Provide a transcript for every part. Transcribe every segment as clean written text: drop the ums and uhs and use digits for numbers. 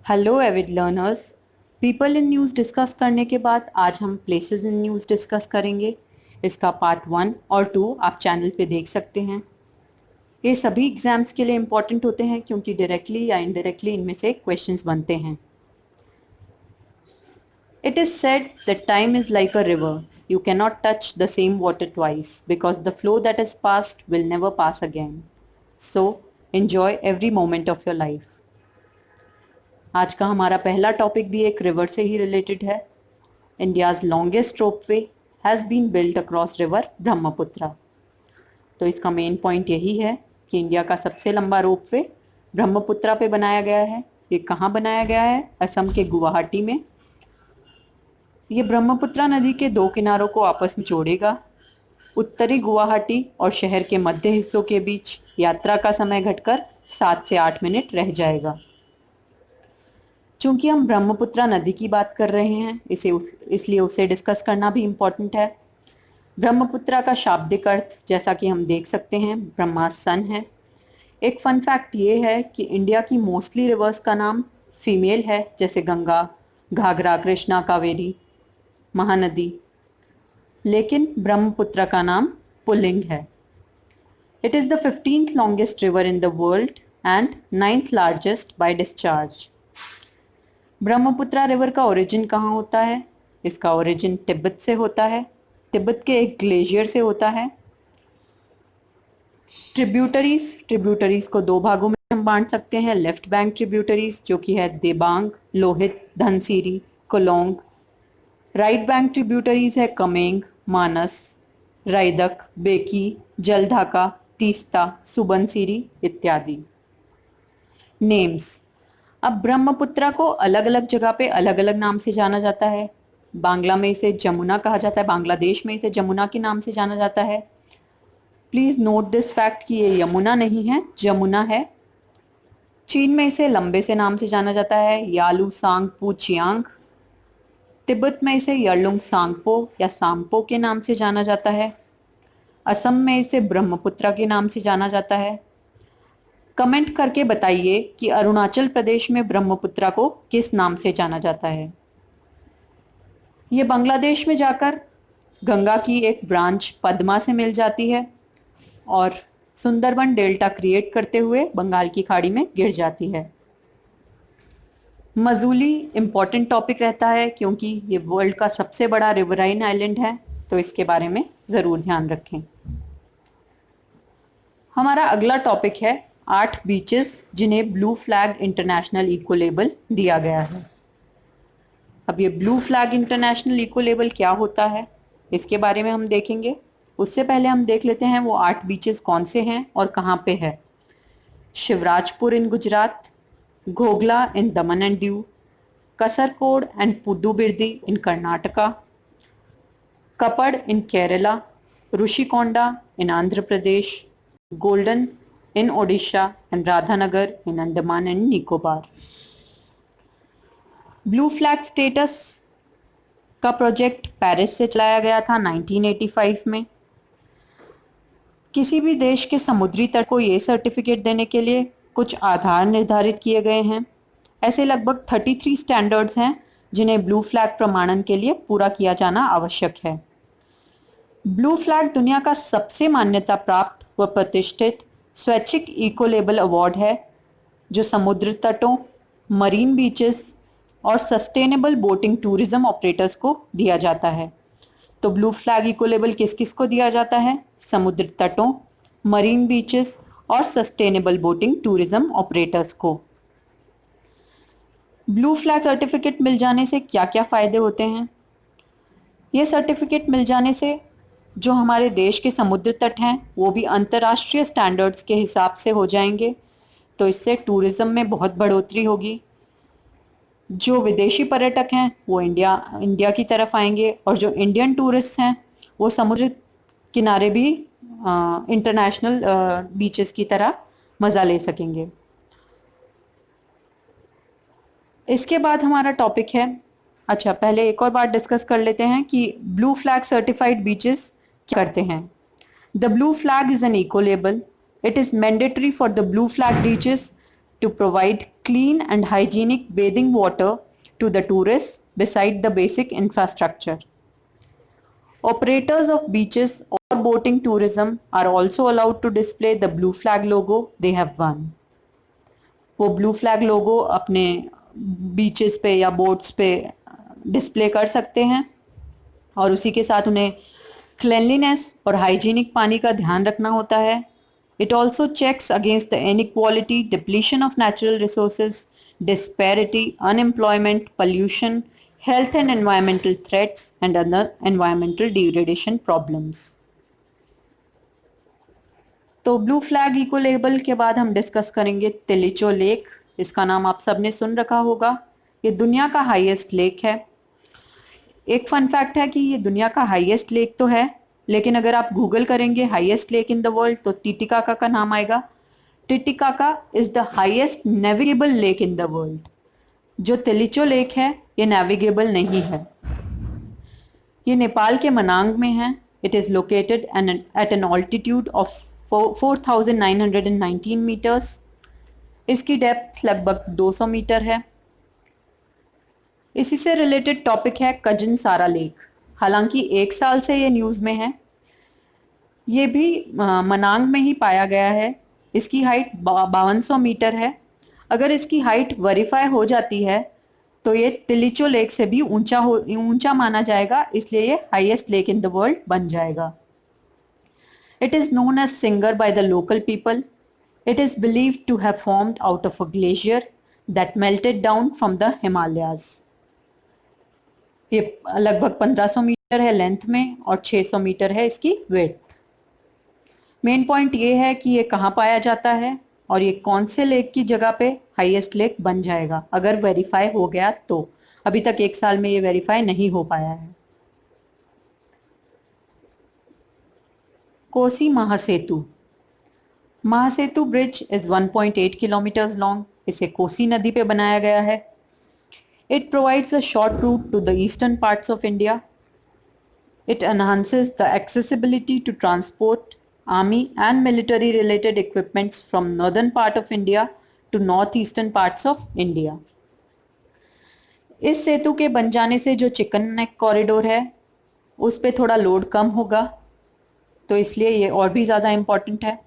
Hello Avid learners. People in news discuss करने के बाद आज हम प्लेसेस इन न्यूज़ डिस्कस करेंगे। इसका पार्ट 1 और 2 आप चैनल पे देख सकते हैं। ये सभी एग्जाम्स के लिए इम्पॉर्टेंट होते हैं क्योंकि डायरेक्टली या इनडायरेक्टली इनमें से क्वेश्चंस बनते हैं। It is said that time is like a river, you can not touch the same water twice because the flow that is past will never pass again. So enjoy every moment of your life. आज का हमारा पहला topic भी एक river से ही related है। India's longest ropeway has been built across river Brahmaputra. तो इसका मेन पॉइंट यही है कि इंडिया का सबसे लंबा रोपवे ब्रह्मपुत्रा पे बनाया गया है। ये कहाँ बनाया गया है? असम के गुवाहाटी में। ये ब्रह्मपुत्रा नदी के दो किनारों को आपस में जोड़ेगा। उत्तरी गुवाहाटी और शहर के मध्य हिस्सों के बीच यात्रा का समय घटकर 7 से 8 मिनट रह जाएगा। चूंकि हम ब्रह्मपुत्रा नदी की बात कर रहे हैं इसलिए उसे डिस्कस करना भी इम्पोर्टेंट है। ब्रह्मपुत्रा का शाब्दिक अर्थ जैसा कि हम देख सकते हैं ब्रह्मा सन है। एक फन फैक्ट ये है कि इंडिया की मोस्टली रिवर्स का नाम फीमेल है, जैसे गंगा, घाघरा, कृष्णा, कावेरी, महानदी, लेकिन ब्रह्मपुत्रा का नाम पुल्लिंग है। It is the 15th longest river in the world and 9th largest by discharge. Brahmaputra river का ओरिजिन कहाँ होता है? इसका ओरिजिन तिब्बत से होता है। तिब्बत के एक ग्लेशियर से होता है। ट्रिब्यूटरीज को दो भागों में हम बांट सकते हैं। लेफ्ट बैंक ट्रिब्यूटरीज जो कि है Dibang, Lohit, Dhansiri, Kolong. Right bank tributaries है कमेंग, मानस, रायदक, बेकी, जलढाका, तीस्ता, सुबनसिरी इत्यादि। नेम्स। अब ब्रह्मपुत्रा को अलग अलग जगह पे अलग अलग नाम से जाना जाता है। बांग्ला में इसे जमुना कहा जाता है, बांग्लादेश में इसे जमुना के नाम से जाना जाता है। प्लीज नोट दिस फैक्ट कि ये यमुना नहीं है, जमुना है। चीन में इसे लंबे से नाम से जाना जाता है, यालू सांगपू चियांग। तिब्बत में इसे यरलुंग सांगपो या सांगपो के नाम से जाना जाता है। असम में इसे ब्रह्मपुत्रा के नाम से जाना जाता है। कमेंट करके बताइए कि अरुणाचल प्रदेश में ब्रह्मपुत्रा को किस नाम से जाना जाता है। ये बांग्लादेश में जाकर गंगा की एक ब्रांच पद्मा से मिल जाती है और सुंदरबन डेल्टा क्रिएट करते हुए बंगाल की खाड़ी में गिर जाती है। मजूली इम्पॉर्टेंट टॉपिक रहता है क्योंकि ये वर्ल्ड का सबसे बड़ा रिवराइन आइलैंड है, तो इसके बारे में ज़रूर ध्यान रखें। हमारा अगला टॉपिक है 8 बीचेस जिन्हें blue flag international eco label दिया गया है। अब ये blue flag international eco label क्या होता है, इसके बारे में हम देखेंगे। उससे पहले हम देख लेते हैं वो 8 बीचेस कौन से हैं और कहाँ पे है। शिवराजपुर इन Gujarat, Ghoghla in Daman and Diu, Kasarkod and Padubidri in Karnataka, Kappad in Kerala, Rushikonda in Andhra Pradesh, golden in Odisha and Radhanagar in Andaman and Nicobar. Blue flag status का प्रोजेक्ट पेरिस से चलाया गया था 1985 में। किसी भी देश के समुद्री तट को ये सर्टिफिकेट देने के लिए कुछ आधार निर्धारित किए गए हैं। ऐसे लगभग 33 स्टैंडर्ड्स हैं जिन्हें ब्लू फ्लैग प्रमाणन के लिए पूरा किया जाना आवश्यक है। ब्लू फ्लैग दुनिया का सबसे मान्यता प्राप्त व प्रतिष्ठित स्वैच्छिक इको लेबल अवार्ड है जो समुद्र तटों, मरीन बीचेस और सस्टेनेबल बोटिंग टूरिज्म ऑपरेटर्स को दिया जाता है। तो ब्लू फ्लैग इको लेबल किस किस को दिया जाता है? समुद्र तटों, मरीन बीचेस और सस्टेनेबल बोटिंग टूरिज्म ऑपरेटर्स को। ब्लू फ्लैग सर्टिफिकेट मिल जाने से क्या क्या फ़ायदे होते हैं? ये सर्टिफिकेट मिल जाने से जो हमारे देश के समुद्र तट हैं वो भी अंतर्राष्ट्रीय स्टैंडर्ड्स के हिसाब से हो जाएंगे, तो इससे टूरिज्म में बहुत बढ़ोतरी होगी। जो विदेशी पर्यटक हैं वो इंडिया की तरफ आएंगे और जो इंडियन टूरिस्ट हैं वो समुद्र किनारे भी इंटरनेशनल बीचेस की तरह मज़ा ले सकेंगे। इसके बाद हमारा टॉपिक है, अच्छा पहले एक और बात डिस्कस कर लेते हैं कि ब्लू फ्लैग सर्टिफाइड बीचेस क्या करते हैं। The blue flag is an eco label. It is mandatory for the blue flag beaches to provide clean and hygienic bathing water to the tourists beside the basic infrastructure. Operators of beaches or boating tourism are also allowed to display the blue flag logo they have won. वो blue flag लोगो अपने beaches पे या boats पे display कर सकते हैं और उसी के साथ उन्हें क्लेanलीनेस और हाइजीनिक पानी का ध्यान रखना होता है. It also checks against the inequality, depletion of natural resources, disparity, unemployment, pollution, health and environmental threats, and other environmental degradation problems. तो ब्लू फ्लैग इको लेबल के बाद हम डिस्कस करेंगे तिलिचो लेक. इसका नाम आप सबने सुन रखा होगा. ये दुनिया का हाईएस्ट लेक है. एक फन फैक्ट है कि ये दुनिया का हाईएस्ट लेक तो है, लेकिन अगर आप गूगल करेंगे highest lake in the world तो टिटिकाका का नाम आएगा. Titicaca is the highest navigable lake in the world. जो तिलिचो लेक है ये नेविगेबल नहीं है. ये नेपाल के मनांग में है. It is located at an altitude of 4,919 meters. इसकी डेप्थ लगभग 200 मीटर है. इसी से रिलेटेड टॉपिक है कजन सारा लेक. हालांकि 1 साल से ये न्यूज़ में है. ये भी मनांग में ही पाया गया है. इसकी हाइट 5200 मीटर है. अगर इसकी हाइट वेरीफाई हो जाती है तो ये तिलिचो लेक से भी ऊंचा माना जाएगा, इसलिए ये highest lake in the world बन जाएगा. It is known as Singer by the local people. It is believed to have formed out of a glacier that melted down from the Himalayas. ये लगभग 1500 मीटर है length में और 600 metre है इसकी width. Main point ये है कि ये कहाँ पाया जाता है और ये कौन से लेक की जगह पे हाईएस्ट लेक बन जाएगा अगर वेरीफाई हो गया तो. अभी तक 1 साल में ये वेरीफाई नहीं हो पाया है. कोसी महासेतु. महासेतु ब्रिज इज 1.8 किलोमीटर्स लॉन्ग. इसे कोसी नदी पे बनाया गया है. It provides a short route to the eastern parts of India. It enhances the accessibility to transport army and military related equipments from northern part of India to north eastern parts of India. इस सेतु के बन जाने से जो chicken neck corridor है उस पे थोड़ा लोड कम होगा, तो इसलिए ये और भी ज़्यादा इम्पॉर्टेंट है.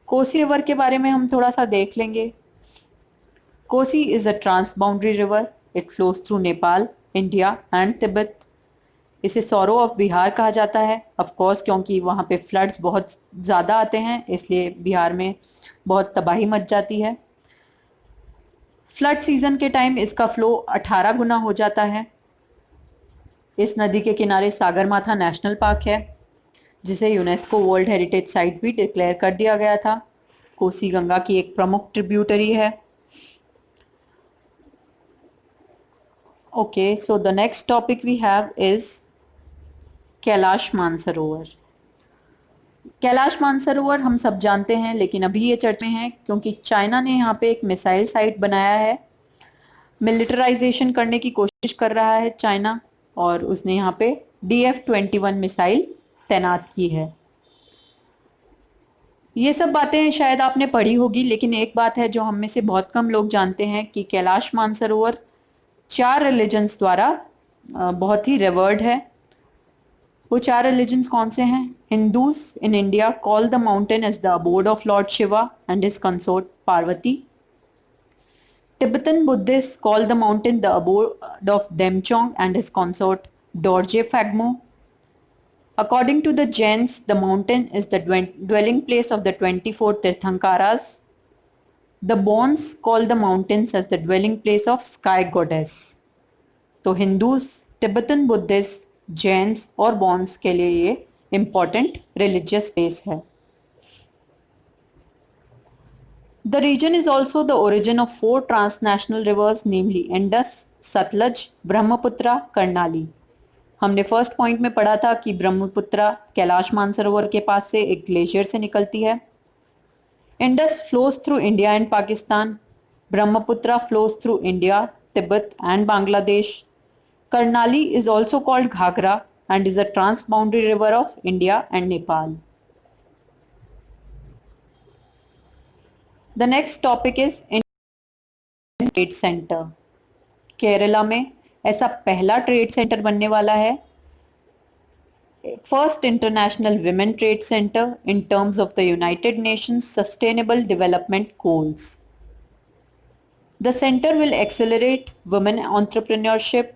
कोसी रिवर के बारे में हम थोड़ा सा देख लेंगे. Kosi is a trans boundary river. It flows through Nepal, India and Tibet. इसे सौरो ऑफ बिहार कहा जाता है. ऑफ कोर्स क्योंकि वहाँ पे फ्लड्स बहुत ज़्यादा आते हैं, इसलिए बिहार में बहुत तबाही मच जाती है. फ्लड सीजन के टाइम इसका फ्लो 18 गुना हो जाता है. इस नदी के किनारे सागरमाथा नेशनल पार्क है जिसे यूनेस्को वर्ल्ड हेरिटेज साइट भी डिक्लेयर कर दिया गया था. कोसी गंगा की एक प्रमुख ट्रिब्यूटरी है. Okay, so the next topic we have is Kailash Mansarovar. Kailash Mansarovar हम सब जानते हैं, लेकिन अभी ये चर्चा में है क्योंकि चाइना ने यहाँ पे एक मिसाइल साइट बनाया है. मिलिटराइजेशन करने की कोशिश कर रहा है चाइना और उसने यहाँ पे DF-21 मिसाइल तैनात की है. ये सब बातें शायद आपने पढ़ी होगी, लेकिन एक बात है जो हम में से बहुत कम लोग जानते हैं कि कैलाश मानसरोवर 4 रिलीजन्स द्वारा बहुत ही रिवर्ड है. वो 4 रिलीजन्स कौन से हैं? Hindus in India call the mountain as the abode of lord Shiva and his consort Parvati. Tibetan Buddhists call the mountain the abode of Demchong and his consort Dorje Phagmo. According to the Jains, the mountain is the dwelling place of the 24 Tirthankaras. The Bons call the mountains as the dwelling place of sky goddess. तो Hindus, Tibetan Buddhist, Jains और bones के लिए ये important religious place है. The region is also the origin of 4 transnational rivers, namely Indus, Satluj, Brahmaputra, Karnali. हमने first point में पढ़ा था कि ब्रह्मपुत्रा कैलाश मानसरोवर के पास से एक ग्लेशियर से निकलती है. Indus flows through India and Pakistan. Brahmaputra flows through India, Tibet and Bangladesh. Karnali is also called Ghagra and is a trans-boundary river of India and Nepal. The next topic is trade centre. Kerala में ऐसा पहला ट्रेड सेंटर बनने वाला है, first international women trade centre in terms of the United Nations sustainable development goals. The center will accelerate women entrepreneurship.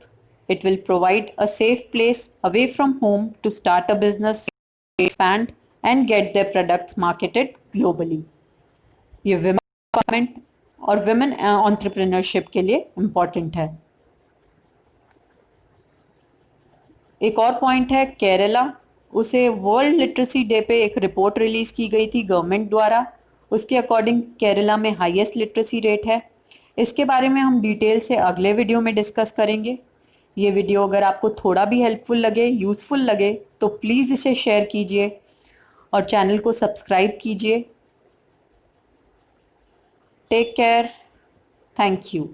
It will provide a safe place away from home to start a business, expand, and get their products marketed globally. ये women empowerment और women entrepreneurship के लिए important है। एक और point है केरला, उसे world literacy day पे एक रिपोर्ट रिलीज की गई थी गवर्नमेंट द्वारा। उसके अकॉर्डिंग केरला में हाईएस्ट लिटरेसी रेट है। इसके बारे में हम डिटेल से अगले वीडियो में डिस्कस करेंगे। ये वीडियो अगर आपको थोड़ा भी हेल्पफुल लगे, यूजफुल लगे, तो प्लीज़ इसे शेयर कीजिए और चैनल को सब्सक्राइब कीजिए। Take care, thank you.